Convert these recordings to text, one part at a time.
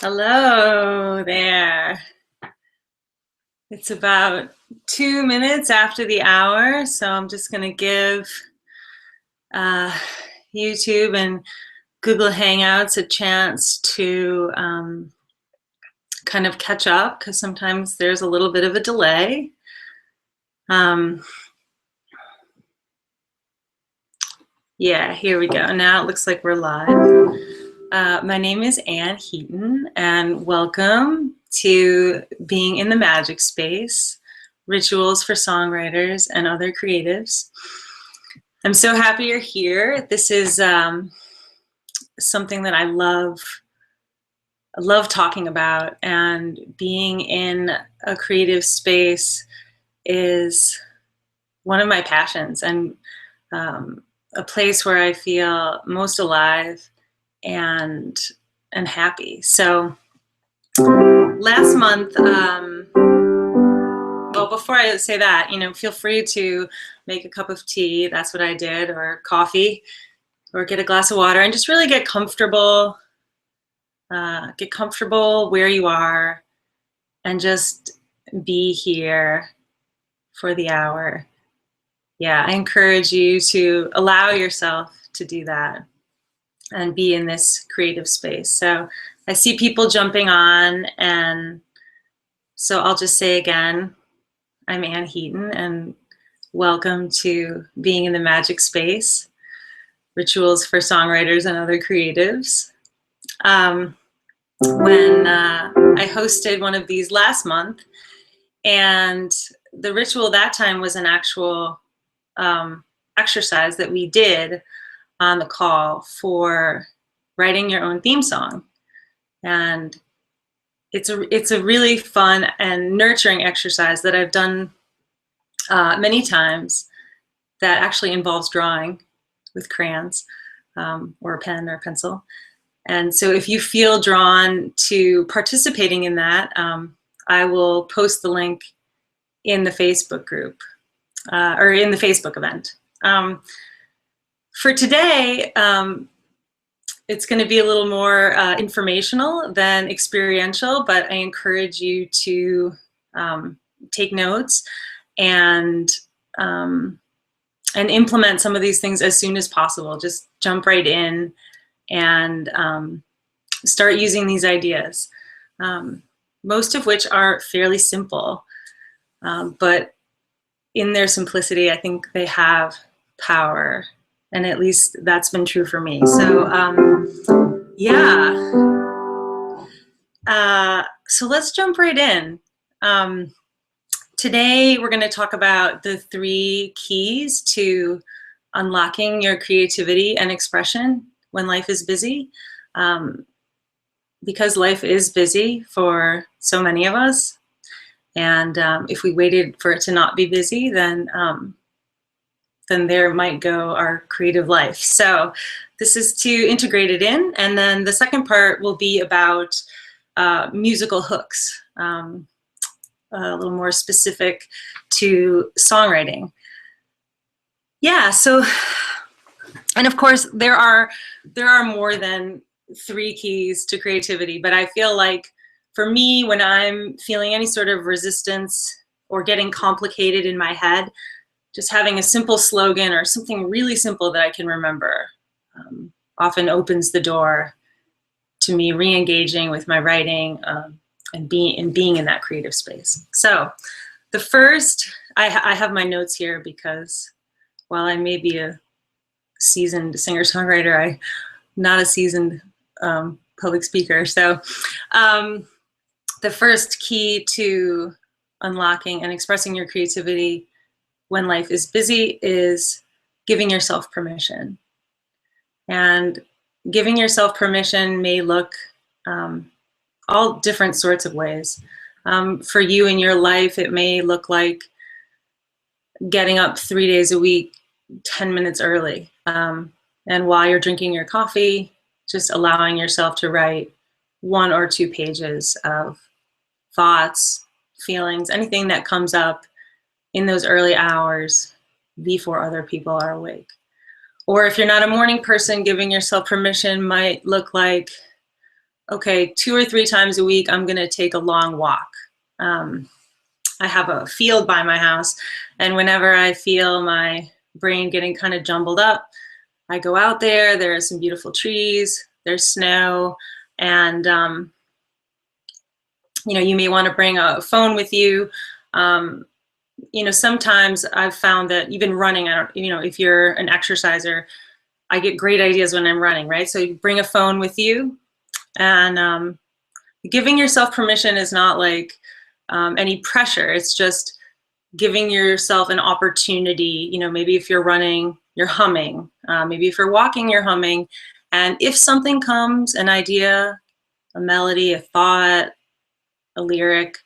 Hello there. It's about 2 minutes after the hour, so I'm just going to give uh, YouTube and Google Hangouts a chance to kind of catch up because sometimes there's a little bit of a delay. Yeah, here we go. Now it looks like we're live. My name is Ann Heaton, and welcome to Being in the Magic Space, Rituals for Songwriters and Other Creatives. I'm so happy you're here. This is something that I love talking about, and being in a creative space is one of my passions, and a place where I feel most alive and happy. So last month, well, before I say that, feel free to make a cup of tea. That's what I did, or coffee, or get a glass of water, and just really get comfortable. Get comfortable where you are, and just be here for the hour. Yeah, I encourage you to allow yourself to do that and be in this creative space. So I see people jumping on, and so I'll just say again, I'm Ann Heaton, and welcome to Being in the Magic Space, Rituals for Songwriters and Other Creatives. When I hosted one of these last month, and the ritual that time was an actual exercise that we did on the call for writing your own theme song. And it's a really fun and nurturing exercise that I've done many times, that actually involves drawing with crayons or a pen or pencil. And so if you feel drawn to participating in that, I will post the link in the Facebook group or in the Facebook event. For today, it's going to be a little more informational than experiential, but I encourage you to take notes and implement some of these things as soon as possible. Just jump right in and start using these ideas, most of which are fairly simple, but in their simplicity, I think they have power, and at least that's been true for me. So yeah, so let's jump right in. Today we're going to talk about the 3 keys to unlocking your creativity and expression when life is busy, because life is busy for so many of us. And if we waited for it to not be busy, then there might go our creative life. So this is to integrate it in. And then the second part will be about musical hooks, a little more specific to songwriting. Yeah, so, and of course, there are more than 3 keys to creativity, but I feel like for me, when I'm feeling any sort of resistance or getting complicated in my head, just having a simple slogan or something really simple that I can remember often opens the door to me re-engaging with my writing and being in that creative space. So the first, I have my notes here because while I may be a seasoned singer-songwriter, I'm not a seasoned public speaker. So the first key to unlocking and expressing your creativity when life is busy is giving yourself permission. And giving yourself permission may look all different sorts of ways. For you in your life, it may look like getting up 3 days a week, 10 minutes early. And while you're drinking your coffee, just allowing yourself to write 1 or 2 pages of thoughts, feelings, anything that comes up in those early hours before other people are awake. Or if you're not a morning person, giving yourself permission might look like okay, 2 or 3 times a week, I'm going to take a long walk. I have a field by my house, and whenever I feel my brain getting kind of jumbled up, I go out there. There are some beautiful trees, there's snow, and you may want to bring a phone with you. Sometimes I've found that even running, if you're an exerciser, I get great ideas when I'm running, right? So you bring a phone with you, and giving yourself permission is not like any pressure. It's just giving yourself an opportunity. Maybe if you're running, you're humming. Maybe if you're walking, you're humming. And if something comes, an idea, a melody, a thought, a lyric,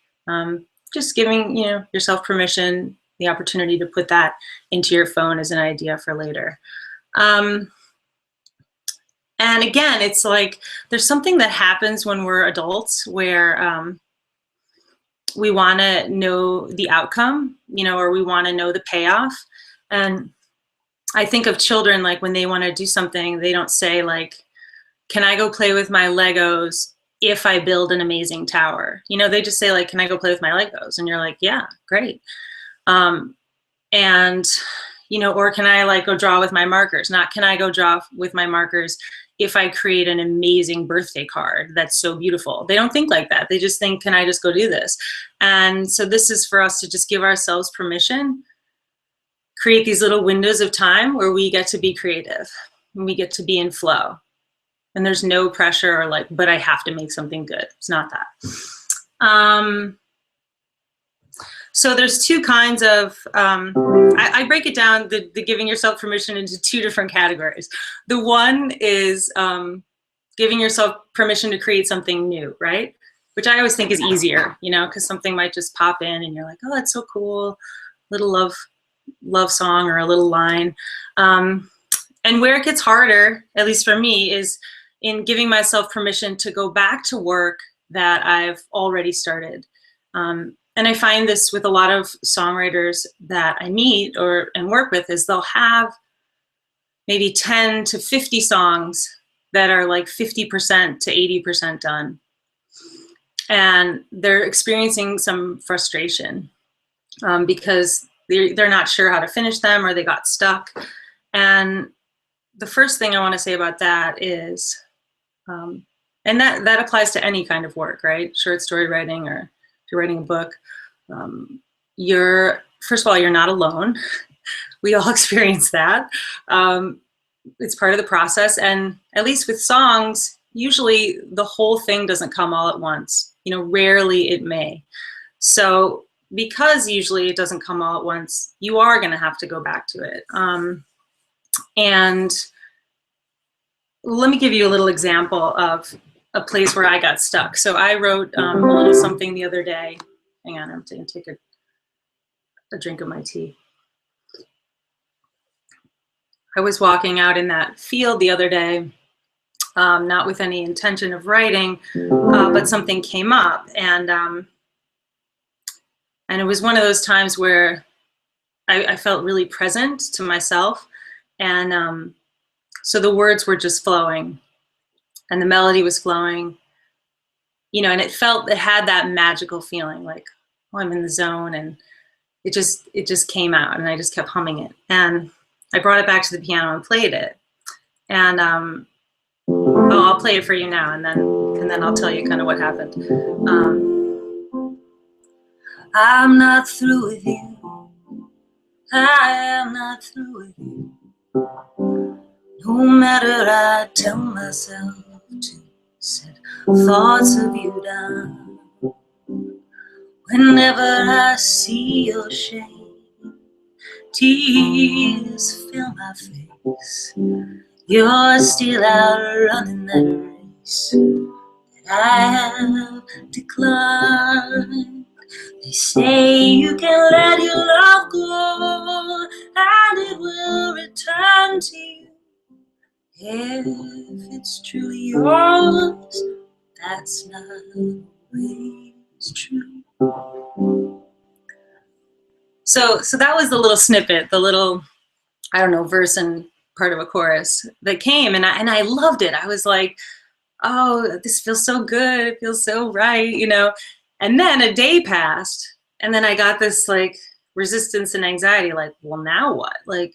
just giving yourself permission, the opportunity to put that into your phone as an idea for later. And again, it's like there's something that happens when we're adults where we want to know the outcome, or we want to know the payoff. And I think of children, like when they want to do something, they don't say like, can I go play with my Legos if I build an amazing tower? They just say like, can I go play with my Legos? And you're like, yeah, great. Or can I like go draw with my markers? Not can I go draw with my markers if I create an amazing birthday card that's so beautiful. They don't think like that. They just think, can I just go do this? And so this is for us to just give ourselves permission, create these little windows of time where we get to be creative and we get to be in flow. And there's no pressure or like, but I have to make something good. It's not that. So there's two kinds of, I break it down, the giving yourself permission into two different categories. The one is giving yourself permission to create something new, right? Which I always think is easier, because something might just pop in and you're like, oh, that's so cool. Little love song or a little line. And where it gets harder, at least for me, is in giving myself permission to go back to work that I've already started. And I find this with a lot of songwriters that I meet and work with, is they'll have maybe 10 to 50 songs that are like 50% to 80% done. And they're experiencing some frustration because they're not sure how to finish them, or they got stuck. And the first thing I want to say about that is, and that applies to any kind of work, right? Short story writing, or if you're writing a book, first of all, you're not alone. We all experience that. It's part of the process. And at least with songs, usually the whole thing doesn't come all at once. Rarely it may. So because usually it doesn't come all at once, you are going to have to go back to it. And let me give you a little example of a place where I got stuck. So I wrote a little something the other day. Hang on, I'm going to take a drink of my tea. I was walking out in that field the other day, not with any intention of writing, but something came up. And it was one of those times where I felt really present to myself. And so the words were just flowing and the melody was flowing, and it had that magical feeling like, oh, I'm in the zone, and it just came out, and I just kept humming it. And I brought it back to the piano and played it. And I'll play it for you now, and then I'll tell you kind of what happened. I'm not through with you. I am not through with you. No matter I tell myself to set thoughts of you down. Whenever I see your shame, tears fill my face. You're still out running that race that I have declined. They say you can let your love go and it will return to you. If it's truly yours, that's not always true. So that was the little snippet, the little, verse and part of a chorus that came, and I loved it. I was like, oh, this feels so good. It feels so right, you know. And then a day passed, and then I got this like resistance and anxiety, like, well, now what? Like,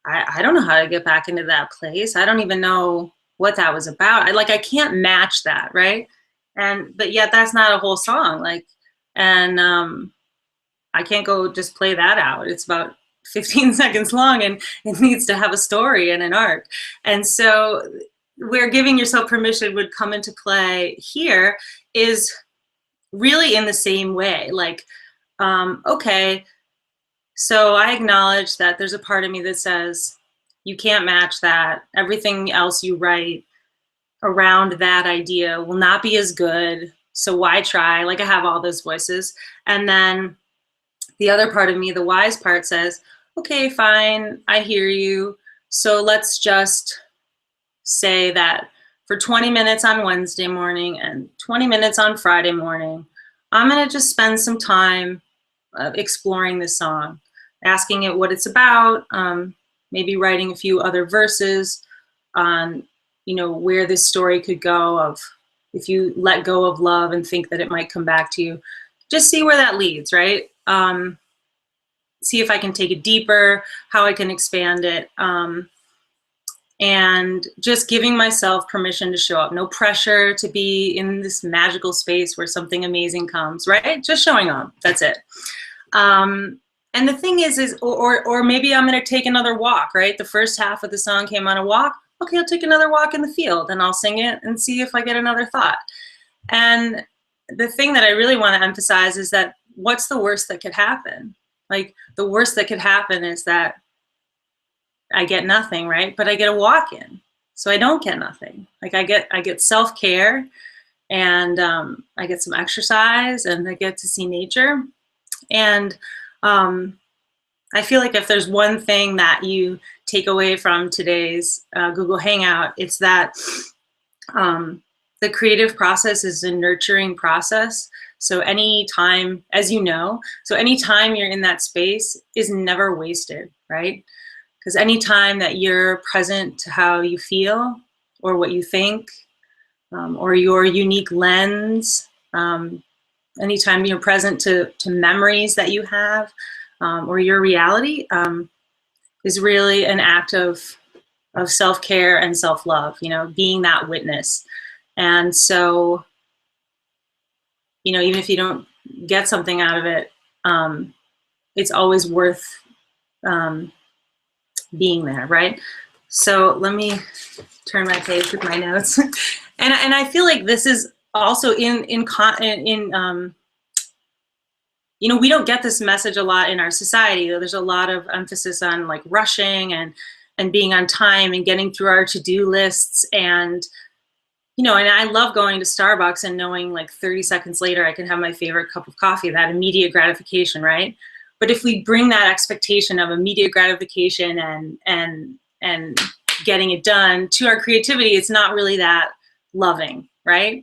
I don't know how to get back into that place. I don't even know what that was about. I can't match that, right? And but yet that's not a whole song. Like, and I can't go just play that out. It's about 15 seconds long and it needs to have a story and an arc. And so where giving yourself permission would come into play here is really in the same way. Like, okay, so I acknowledge that there's a part of me that says, you can't match that. Everything else you write around that idea will not be as good. So why try? Like I have all those voices. And then the other part of me, the wise part, says, okay, fine, I hear you. So let's just say that for 20 minutes on Wednesday morning and 20 minutes on Friday morning, I'm going to just spend some time exploring this song, asking it what it's about, maybe writing a few other verses on, you know, where this story could go of if you let go of love and think that it might come back to you. Just see where that leads, right? See if I can take it deeper, how I can expand it, and just giving myself permission to show up. No pressure to be in this magical space where something amazing comes, right? Just showing up, that's it. And the thing is or maybe I'm gonna take another walk, right? The first half of the song came on a walk. Okay, I'll take another walk in the field and I'll sing it and see if I get another thought. And the thing that I really want to emphasize is that what's the worst that could happen? Like the worst that could happen is that I get nothing, right? But I get a walk in. So I don't get nothing. Like I get self-care and I get some exercise and I get to see nature. And I feel like if there's one thing that you take away from today's Google Hangout, it's that the creative process is a nurturing process. So any time, as you know, so any time you're in that space is never wasted, right? Because any time that you're present to how you feel or what you think or your unique lens, anytime you're present to memories that you have or your reality is really an act of self-care and self-love, you know, being that witness. And so, you know, even if you don't get something out of it, it's always worth being there, right? So let me turn my page with my notes. and I feel like this is also in you know, we don't get this message a lot in our society. There's a lot of emphasis on like rushing and being on time and getting through our to-do lists. And, you know, and I love going to Starbucks and knowing like 30 seconds later I can have my favorite cup of coffee, that immediate gratification, right? But if we bring that expectation of immediate gratification and getting it done to our creativity, it's not really that loving, right?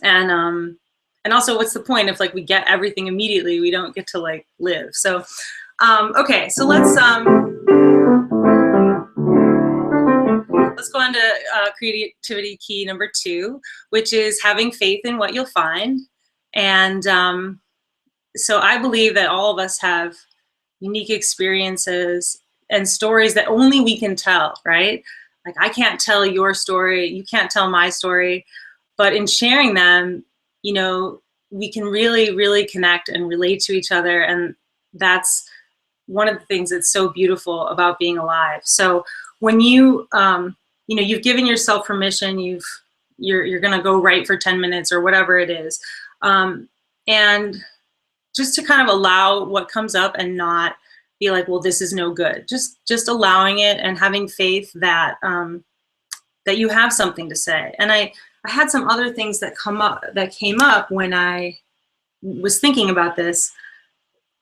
And also, what's the point if like we get everything immediately, we don't get to like live? So, okay, so let's go on to creativity key number 2, which is having faith in what you'll find. And so I believe that all of us have unique experiences and stories that only we can tell, right? Like I can't tell your story, you can't tell my story, but in sharing them, you know, we can really, really connect and relate to each other. And that's one of the things that's so beautiful about being alive. So when you, you know, you've given yourself permission, you're going to go write for 10 minutes or whatever it is. And just to kind of allow what comes up and not be like, well, this is no good. Just allowing it and having faith that, that you have something to say. And I had some other things that came up when I was thinking about this.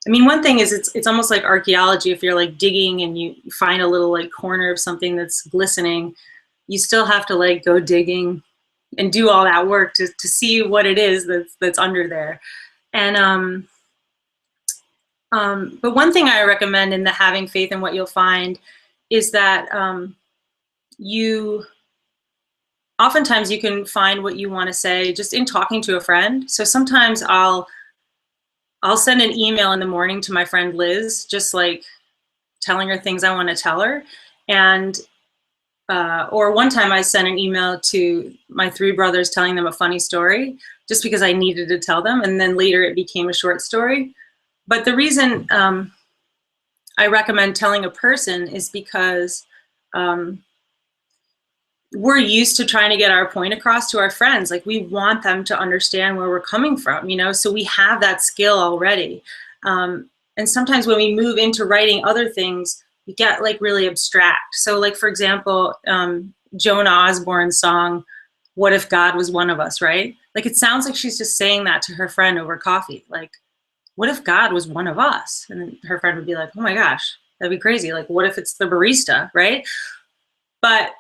I mean, one thing is it's almost like archaeology. If you're like digging and you find a little like corner of something that's glistening, you still have to like go digging and do all that work to see what it is that's under there. And but one thing I recommend in the having faith in what you'll find is that you oftentimes you can find what you want to say just in talking to a friend. So sometimes I'll send an email in the morning to my friend Liz, just like telling her things I want to tell her. And or one time I sent an email to my three brothers telling them a funny story just because I needed to tell them. And then later it became a short story. But the reason I recommend telling a person is because we're used to trying to get our point across to our friends. Like, we want them to understand where we're coming from, you know, so we have that skill already. And sometimes when we move into writing other things, we get like really abstract. So like, for example, Joan Osborne's song, "What If God Was One of Us," right? Like, it sounds like she's just saying that to her friend over coffee. Like, what if God was one of us? And then her friend would be like, oh my gosh, that'd be crazy. Like, what if it's the barista, right? But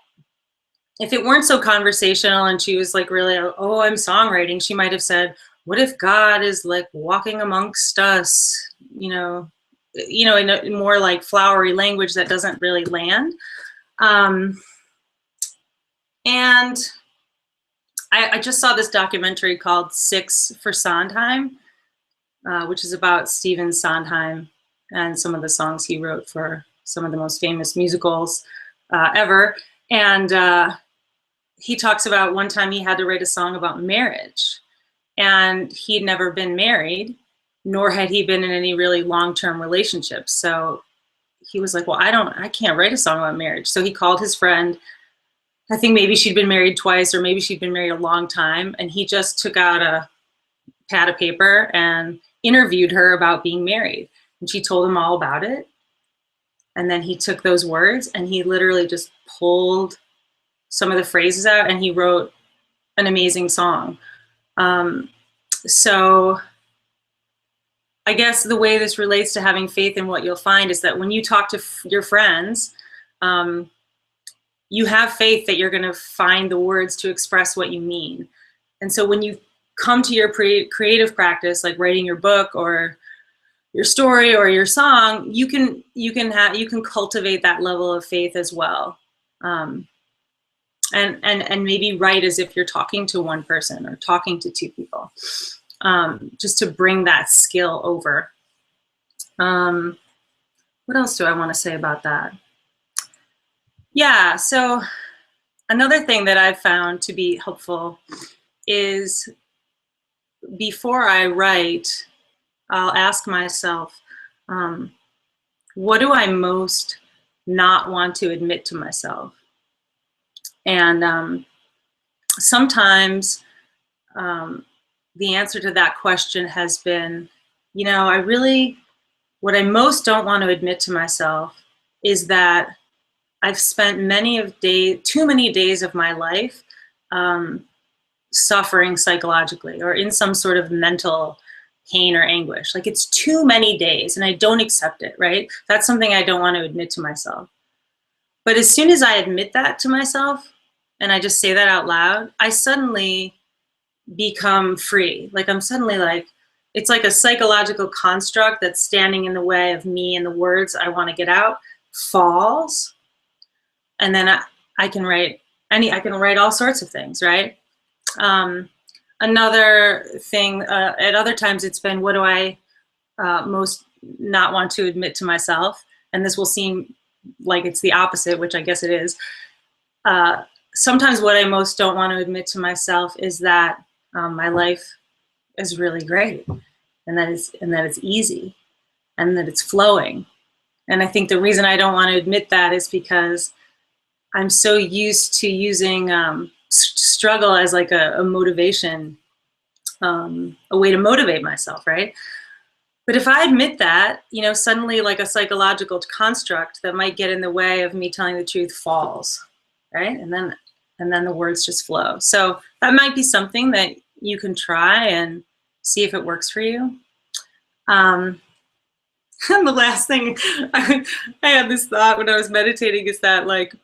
if it weren't so conversational and she was like really, oh, I'm songwriting, she might have said, what if God is like walking amongst us, in a more like flowery language that doesn't really land. And I just saw this documentary called Six for Sondheim, which is about Stephen Sondheim and some of the songs he wrote for some of the most famous musicals ever. And he talks about one time he had to write a song about marriage, and he'd never been married, nor had he been in any really long-term relationships. So he was like, well, I can't write a song about marriage. So he called his friend. I think maybe she'd been married twice, or maybe she'd been married a long time. And he just took out a pad of paper and interviewed her about being married. And she told him all about it. And then he took those words and he literally just pulled some of the phrases out, and he wrote an amazing song. So I guess the way this relates to having faith in what you'll find is that when you talk to your friends, you have faith that you're going to find the words to express what you mean. And so when you come to your creative practice, like writing your book or your story or your song, you can cultivate that level of faith as well. And maybe write as if you're talking to one person or talking to two people, just to bring that skill over. What else do I want to say about that? Yeah, so another thing that I've found to be helpful is before I write, I'll ask myself, what do I most not want to admit to myself? And sometimes the answer to that question has been, what I most don't want to admit to myself is that I've spent too many days of my life suffering psychologically or in some sort of mental pain or anguish. Like, it's too many days and I don't accept it, right? That's something I don't want to admit to myself. But as soon as I admit that to myself and I just say that out loud, I suddenly become free. Like, I'm suddenly like, it's like a psychological construct that's standing in the way of me and the words I want to get out falls. And then I can write all sorts of things, right? Another thing, at other times it's been, what do I most not want to admit to myself? And this will seem like it's the opposite, which I guess it is. Sometimes what I most don't want to admit to myself is that my life is really great, and that it's easy, and that it's flowing. And I think the reason I don't want to admit that is because I'm so used to using struggle as like a motivation, a way to motivate myself, right? But if I admit that, suddenly like a psychological construct that might get in the way of me telling the truth falls, right? And then the words just flow. So that might be something that you can try and see if it works for you. And the last thing I had this thought when I was meditating is that, like,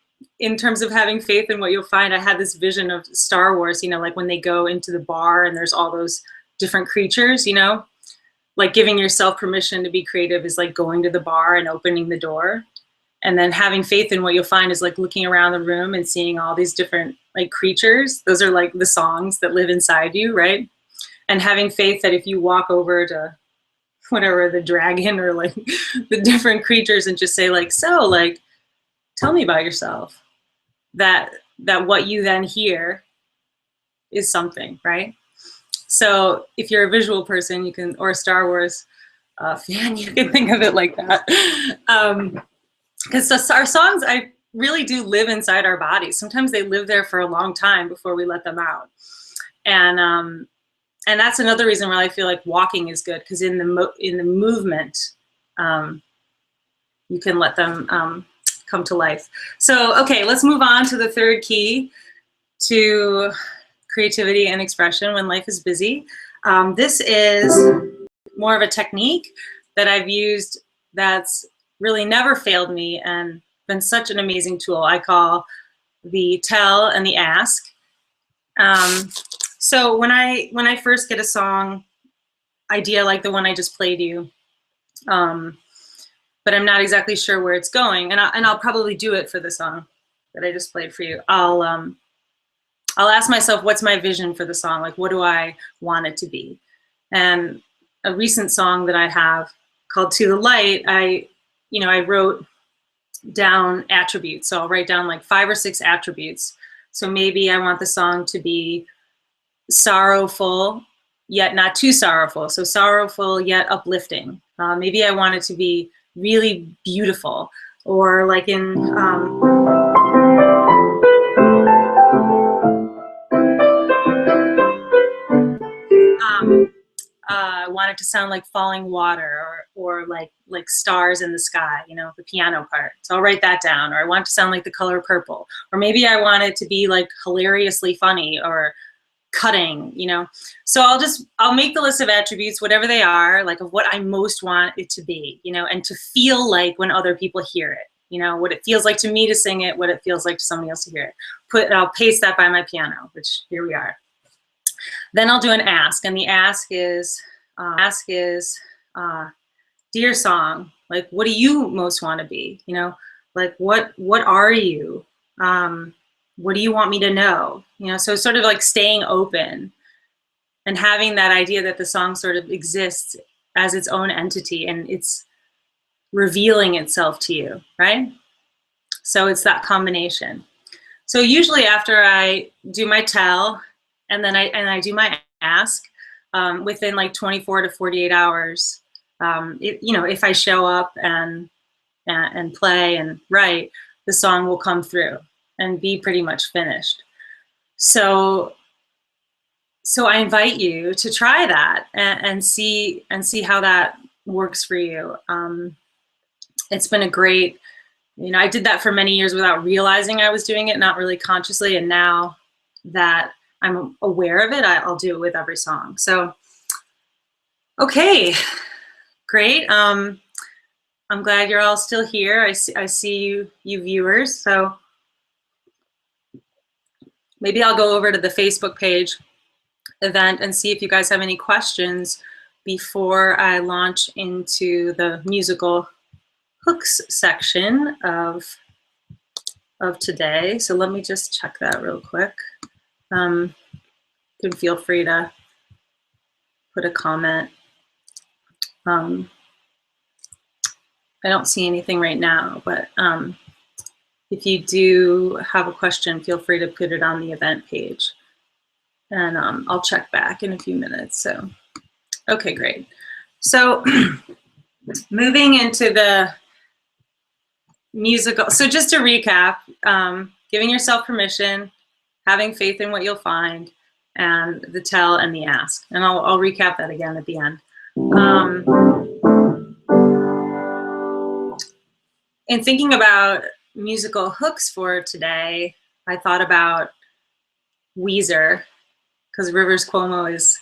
in terms of having faith in what you'll find, I had this vision of Star Wars, like when they go into the bar and there's all those different creatures, like giving yourself permission to be creative is like going to the bar and opening the door. And then having faith in what you'll find is like looking around the room and seeing all these different like creatures. Those are like the songs that live inside you, right? And having faith that if you walk over to whatever, the dragon or like the different creatures and just say like, so like, tell me about yourself, that what you then hear is something, right? So if you're a visual person, you can, or a Star Wars fan, you can think of it like that. Because our songs, I really do live inside our bodies. Sometimes they live there for a long time before we let them out. And that's another reason why I feel like walking is good, because in the movement, you can let them come to life. So, okay, let's move on to the third key to creativity and expression when life is busy. This is more of a technique that I've used that's really never failed me and been such an amazing tool. I call the tell and the ask. So when I first get a song idea like the one I just played you, but I'm not exactly sure where it's going, and I'll probably do it for the song that I just played for you. I'll ask myself, what's my vision for the song? Like, what do I want it to be? And a recent song that I have called To the Light, I wrote down attributes. So I'll write down like 5 or 6 attributes. So maybe I want the song to be sorrowful, yet not too sorrowful. So sorrowful, yet uplifting. Maybe I want it to be really beautiful, or like in, I want it to sound like falling water, or like stars in the sky, the piano part. So I'll write that down. Or I want it to sound like the color purple. Or maybe I want it to be like hilariously funny or cutting, So I'll make the list of attributes, whatever they are, like of what I most want it to be, and to feel like when other people hear it, what it feels like to me to sing it, what it feels like to somebody else to hear it. I'll paste that by my piano, which here we are. Then I'll do an ask, and the ask is, dear song, like, what do you most want to be? Like, what are you? What do you want me to know? So sort of like staying open and having that idea that the song sort of exists as its own entity and it's revealing itself to you, right? So it's that combination. So usually after I do my tell and then I do my ask, within like 24 to 48 hours, if I show up and play and write, the song will come through and be pretty much finished. So I invite you to try that and see how that works for you. It's been a great, I did that for many years without realizing I was doing it, not really consciously. And now that I'm aware of it, I'll do it with every song. So, okay, great. I'm glad you're all still here. I see you viewers. So maybe I'll go over to the Facebook page event and see if you guys have any questions before I launch into the musical hooks section of today. So let me just check that real quick. You can feel free to put a comment. I don't see anything right now, but if you do have a question, feel free to put it on the event page. And I'll check back in a few minutes. So, okay, great. So moving into the musical. So just to recap, giving yourself permission, having faith in what you'll find, and the tell and the ask. And I'll recap that again at the end. In thinking about musical hooks for today, I thought about Weezer, because Rivers Cuomo is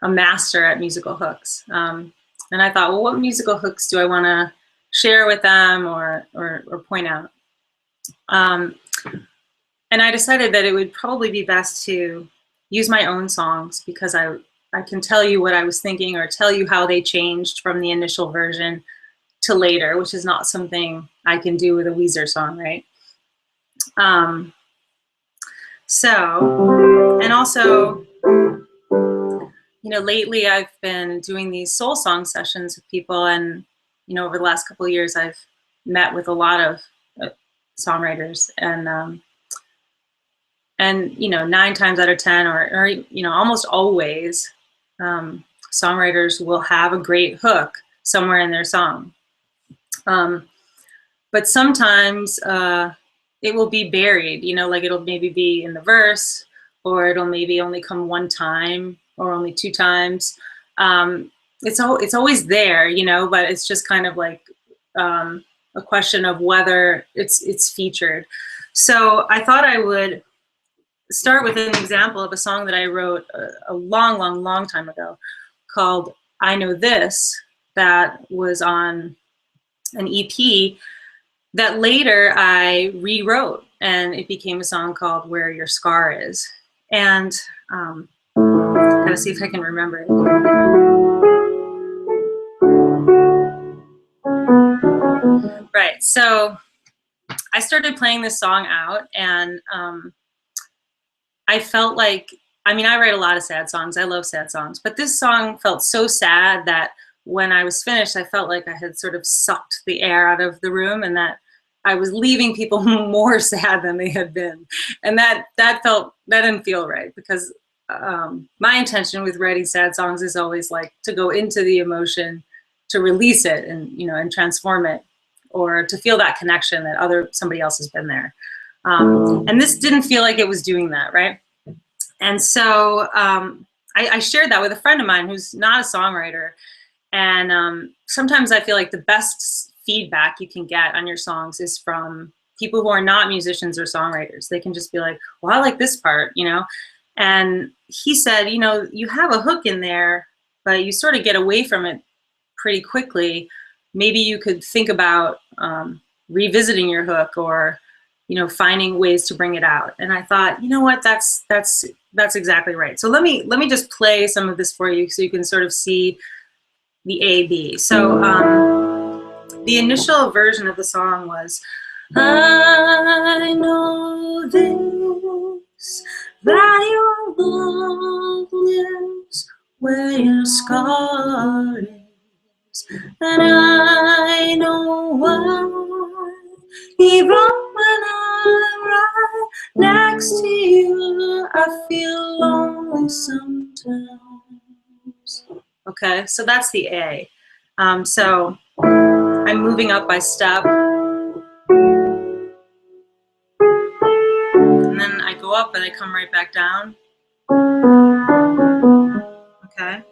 a master at musical hooks. And I thought, well, what musical hooks do I want to share with them or point out? And I decided that it would probably be best to use my own songs, because I can tell you what I was thinking or tell you how they changed from the initial version to later, which is not something I can do with a Weezer song, right? And also, lately I've been doing these soul song sessions with people, and, over the last couple of years, I've met with a lot of songwriters, and 9 times out of 10, or almost always, songwriters will have a great hook somewhere in their song. But sometimes it will be buried, like it'll maybe be in the verse, or it'll maybe only come one time or only 2 times. It's always there, but it's just kind of like a question of whether it's featured. So I thought I would start with an example of a song that I wrote a long time ago called I Know This, that was on an EP that later I rewrote, and it became a song called Where Your Scar Is. And gotta see if I can remember it. Right, so I started playing this song out, and I felt like, I write a lot of sad songs. I love sad songs. But this song felt so sad that when I was finished, I felt like I had sort of sucked the air out of the room, and that I was leaving people more sad than they had been. And that didn't feel right, because my intention with writing sad songs is always like to go into the emotion, to release it, and and transform it, or to feel that connection that somebody else has been there. And this didn't feel like it was doing that, right? And so I shared that with a friend of mine who's not a songwriter. And sometimes I feel like the best feedback you can get on your songs is from people who are not musicians or songwriters. They can just be like, well, I like this part, And he said, you have a hook in there, but you sort of get away from it pretty quickly. Maybe you could think about revisiting your hook, or finding ways to bring it out. And I thought, you know what, that's exactly right. So let me just play some of this for you so you can sort of see the A-B. So the initial version of the song was, I know this, that your love lives where your scar is, and I know why, even when I'm right next to you, I feel lonely sometimes. Okay, so that's the A. So I'm moving up by step, and then I go up and I come right back down. Okay.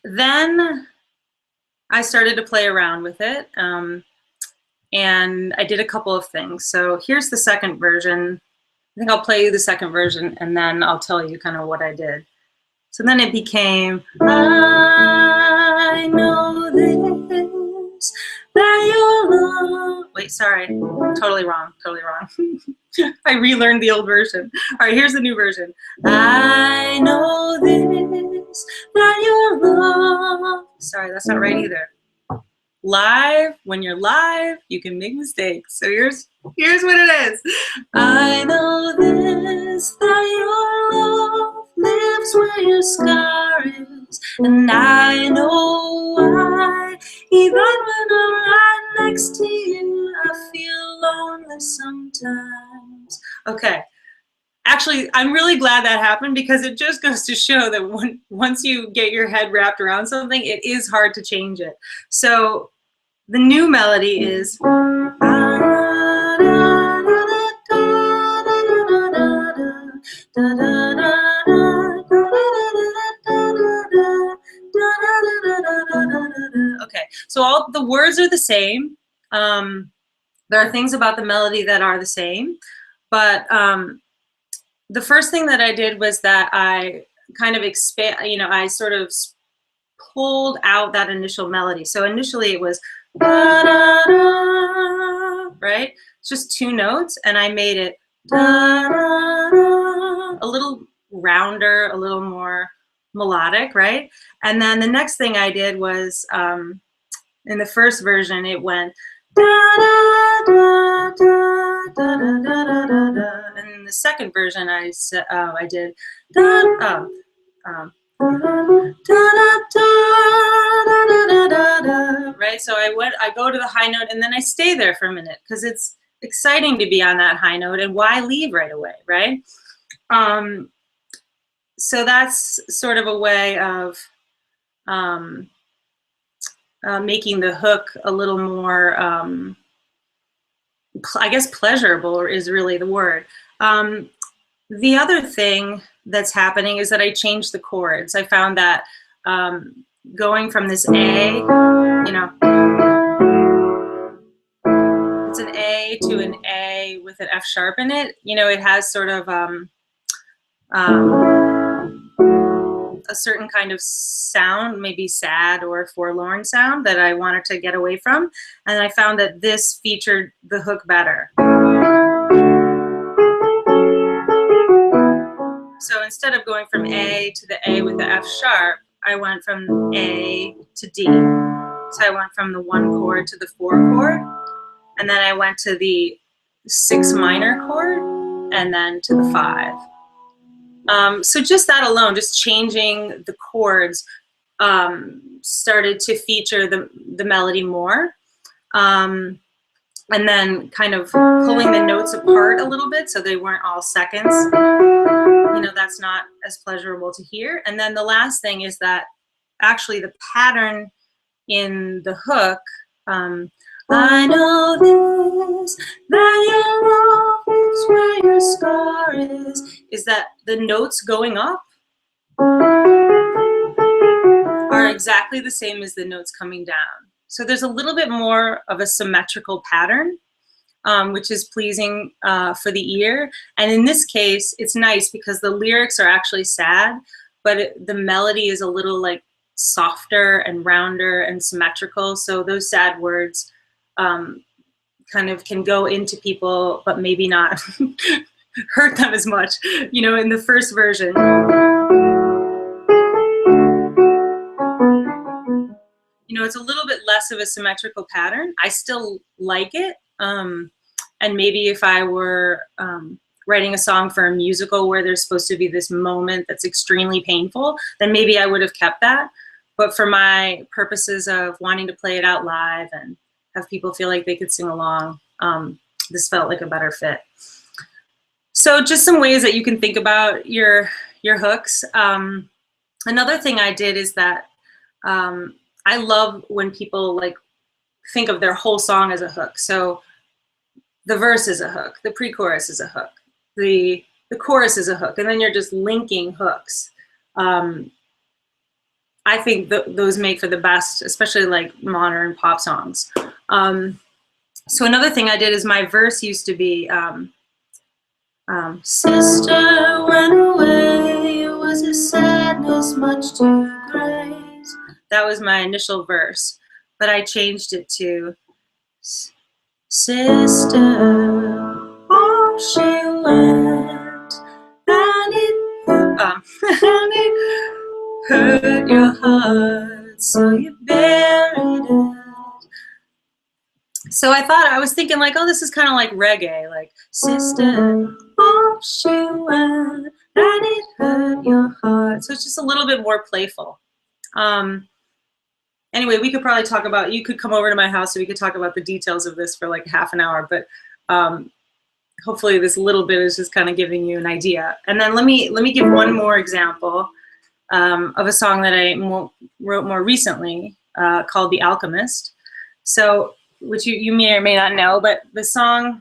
Then I started to play around with it, and I did a couple of things. So here's the second version. I think I'll play you the second version, and then I'll tell you kind of what I did. So then it became, I know this, that your love. Wait, sorry, totally wrong. I relearned the old version. All right, here's the new version. I know this, that your love. Sorry, that's not right either. Live, when you're live, you can make mistakes. So here's what it is. I know this, that your love lives where your scar is, and I know why, even when I'm right next to you, I feel lonely sometimes. Okay. Actually, I'm really glad that happened, because it just goes to show that once you get your head wrapped around something, it is hard to change it. So the new melody is, okay, so all the words are the same. There are things about the melody that are the same, but the first thing that I did was that I kind of I sort of pulled out that initial melody. So initially it was, da, da, da, right? It's just 2 notes, and I made it da, da, da, a little rounder, a little more melodic, right? And then the next thing I did was, in the first version, it went da da da da da da da da da da, and in the second version, I did da right. So I go to the high note, and then I stay there for a minute because it's exciting to be on that high note, and why leave right away, right? So that's sort of a way of making the hook a little more, I guess, pleasurable is really the word. The other thing that's happening is that I changed the chords. I found that going from this A, you know, it's an A to an A with an F sharp in it. You know, it has sort of a certain kind of sound, maybe sad or forlorn sound that I wanted to get away from. And I found that this featured the hook better. So instead of going from A to the A with the F sharp, I went from A to D. So I went from the 1 chord to the 4 chord, and then I went to the 6 minor chord, and then to the 5. So just that alone, just changing the chords, started to feature the melody more. And then kind of pulling the notes apart a little bit so they weren't all seconds. You know, that's not as pleasurable to hear. And then the last thing is that actually the pattern in the hook, I know this, that your love is where your scar is that the notes going up are exactly the same as the notes coming down. So there's a little bit more of a symmetrical pattern, which is pleasing for the ear. And in this case, it's nice because the lyrics are actually sad, but the melody is a little like softer and rounder and symmetrical. So those sad words kind of can go into people, but maybe not hurt them as much. You know, in the first version, you know, it's a little bit less of a symmetrical pattern. I still like it. And maybe if I were writing a song for a musical where there's supposed to be this moment that's extremely painful, then maybe I would have kept that. But for my purposes of wanting to play it out live and have people feel like they could sing along, this felt like a better fit. So just some ways that you can think about your hooks. Another thing I did is that I love when people like think of their whole song as a hook. So the verse is a hook, the pre-chorus is a hook, the chorus is a hook, and then you're just linking hooks. I think those make for the best, especially like modern pop songs. So another thing I did is my verse used to be, sister went away, it was a sadness much too great. That was my initial verse, but I changed it to sister, off she went, and it hurt your heart, so you buried it. So I was thinking like, oh, this is kind of like reggae, like sister, off she went, and it hurt your heart. So it's just a little bit more playful. Anyway, we could probably talk about, you could come over to my house so we could talk about the details of this for like half an hour, but hopefully this little bit is just kind of giving you an idea. And then let me give one more example of a song that I wrote more recently called The Alchemist. So, which you may or may not know, but the song,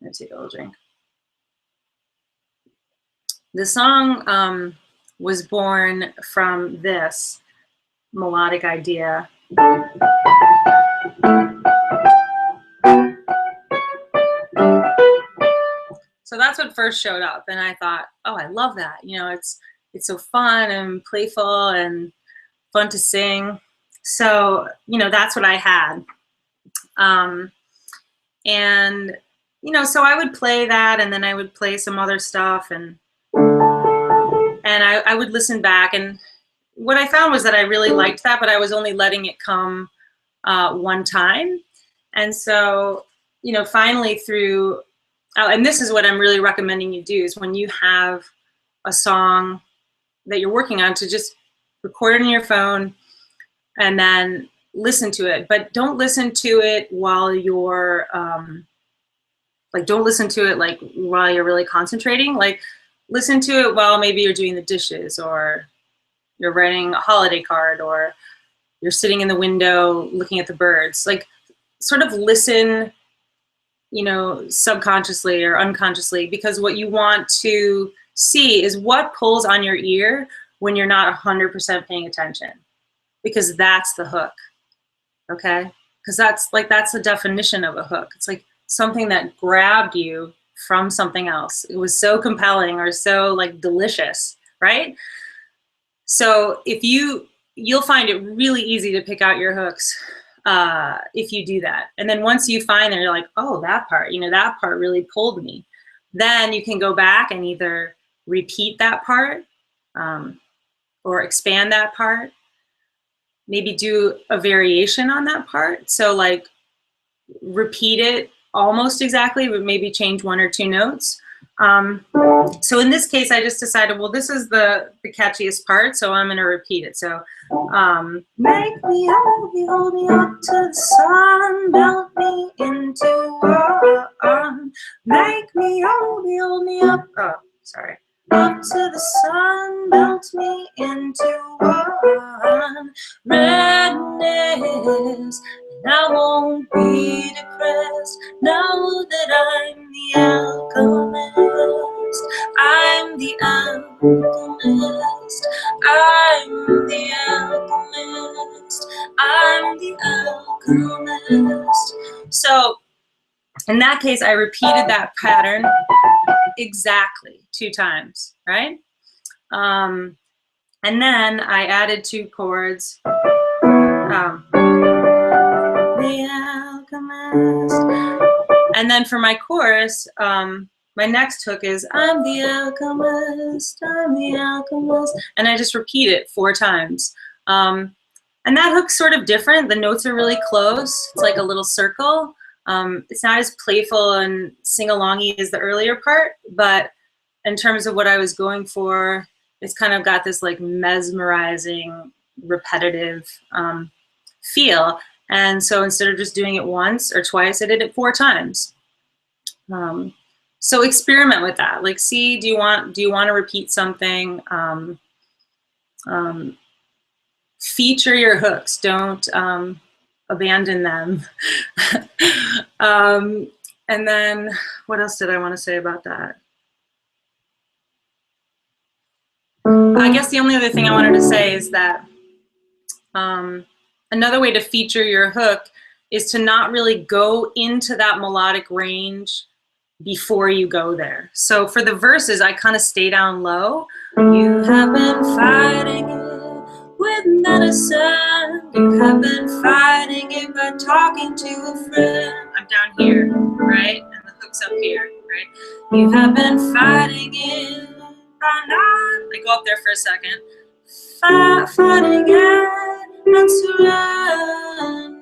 let me take a little drink. The song was born from this melodic idea. So that's what first showed up, and I thought, oh, I love that. You know, it's so fun and playful and fun to sing. So, you know, that's what I had. And, you know, so I would play that, and then I would play some other stuff, and And I would listen back, and what I found was that I really liked that, but I was only letting it come one time. And so, you know, finally through, and this is what I'm really recommending you do, is when you have a song that you're working on, to just record it on your phone and then listen to it. But don't listen to it while you're, like, don't listen to it like while you're really concentrating. Like, listen to it while maybe you're doing the dishes, or you're writing a holiday card, or you're sitting in the window looking at the birds. Like, sort of listen, you know, subconsciously or unconsciously, because what you want to see is what pulls on your ear when you're not 100% paying attention, because that's the hook, okay? Because that's the definition of a hook. It's like something that grabbed you from something else. It was so compelling, or so like delicious, right? So if you'll find it really easy to pick out your hooks if you do that. And then once you find them, you're like, oh, that part, you know, that part really pulled me. Then you can go back and either repeat that part or expand that part, maybe do a variation on that part. So like repeat it almost exactly, but maybe change one or two notes. So in this case, I just decided, well, this is the catchiest part, so I'm going to repeat it. So, make me hold me up to the sun, melt me into one. Make me hold me up. Oh, sorry. Up to the sun, melt me into one. Redness, and I won't be depressed now that I'm the alchemist. I'm the alchemist. I'm the alchemist. I'm the alchemist. So in that case, I repeated that pattern exactly 2 times, right? And then I added 2 chords. The alchemist. And then for my chorus, my next hook is, I'm the alchemist, I'm the alchemist. And I just repeat it 4 times. And that hook's sort of different. The notes are really close. It's like a little circle. It's not as playful and sing-alongy as the earlier part, but in terms of what I was going for, it's kind of got this like mesmerizing, repetitive feel. And so instead of just doing it once or twice, I did it 4 times. So experiment with that. Like, see, do you want to repeat something? Feature your hooks. Don't abandon them. And then what else did I want to say about that? I guess the only other thing I wanted to say is that another way to feature your hook is to not really go into that melodic range before you go there. So for the verses, I kind of stay down low. You have been fighting it with medicine. You have been fighting it by talking to a friend. I'm down here, right? And the hook's up here, right? You have been fighting it by not. I go up there for a second. Fighting it and surrendering.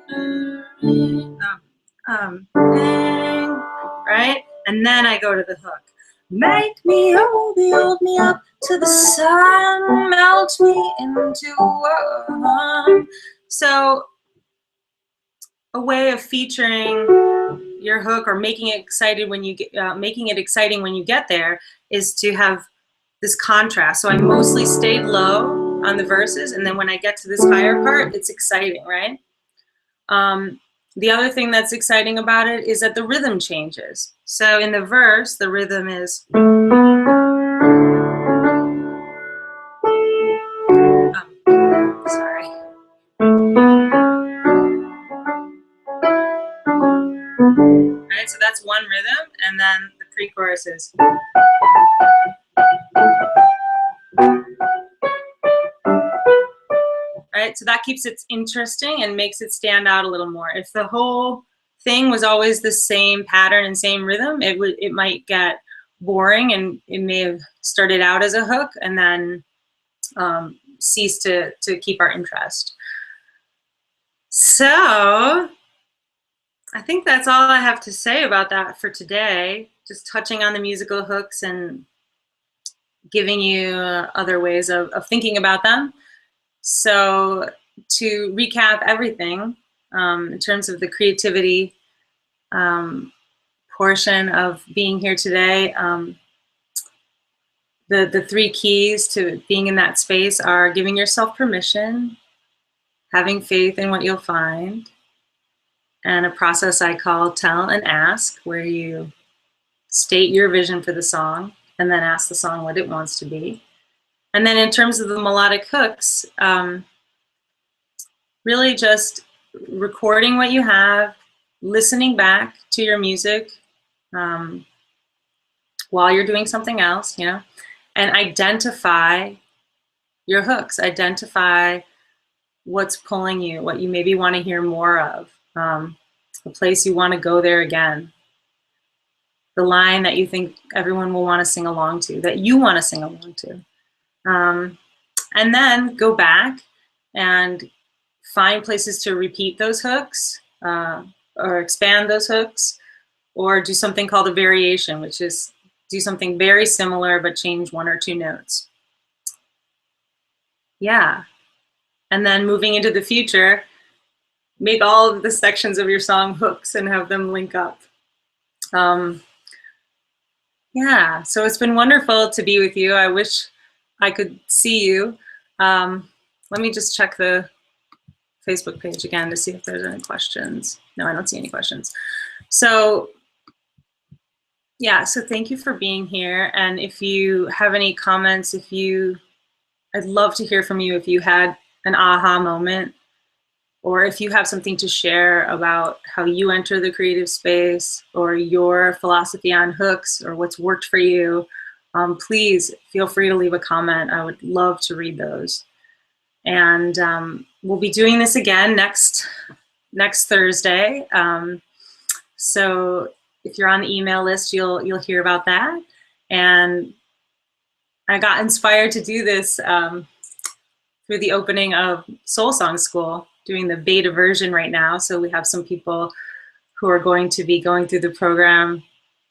Right? And then I go to the hook. Make me hold me up to the sun, melt me into one. So a way of featuring your hook or making it excited when you get, making it exciting when you get there is to have this contrast. So I mostly stayed low on the verses, and then when I get to this higher part, it's exciting, right? The other thing that's exciting about it is that the rhythm changes. So in the verse, the rhythm is, sorry. Right, so that's one rhythm, and then the pre-chorus is. Right, so that keeps it interesting and makes it stand out a little more. If the whole thing was always the same pattern and same rhythm, it might get boring, and it may have started out as a hook and then ceased to keep our interest. So I think that's all I have to say about that for today. Just touching on the musical hooks and giving you other ways of thinking about them. So to recap everything, in terms of the creativity portion of being here today, the three keys to being in that space are giving yourself permission, having faith in what you'll find, and a process I call tell and ask, where you state your vision for the song and then ask the song what it wants to be. And then in terms of the melodic hooks, really just recording what you have, listening back to your music while you're doing something else, you know, and identify your hooks, identify what's pulling you, what you maybe want to hear more of, the place you want to go there again, the line that you think everyone will want to sing along to, that you want to sing along to. And then go back and find places to repeat those hooks or expand those hooks, or do something called a variation, which is do something very similar but change one or two notes. Yeah. And then moving into the future, make all of the sections of your song hooks and have them link up. Yeah, so it's been wonderful to be with you. I wish I could see you. Let me just check the Facebook page again to see if there's any questions. No, I don't see any questions. So yeah, so thank you for being here. And if you have any comments, I'd love to hear from you if you had an aha moment, or if you have something to share about how you enter the creative space, or your philosophy on hooks, or what's worked for you. Please feel free to leave a comment. I would love to read those. And we'll be doing this again next Thursday. So if you're on the email list, you'll hear about that. And I got inspired to do this through the opening of Soul Song School, doing the beta version right now. So we have some people who are going to be going through the program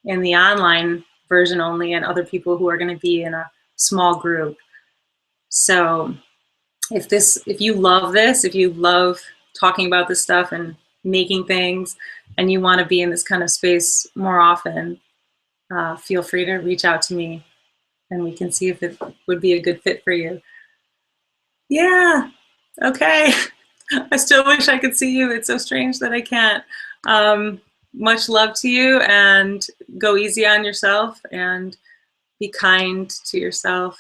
in the online version only, and other people who are going to be in a small group. So if you love this, if you love talking about this stuff and making things, and you want to be in this kind of space more often, feel free to reach out to me and we can see if it would be a good fit for you. Yeah, okay. I still wish I could see you. It's so strange that I can't. Much love to you, and go easy on yourself and be kind to yourself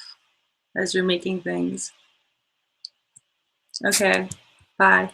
as you're making things. Okay, bye.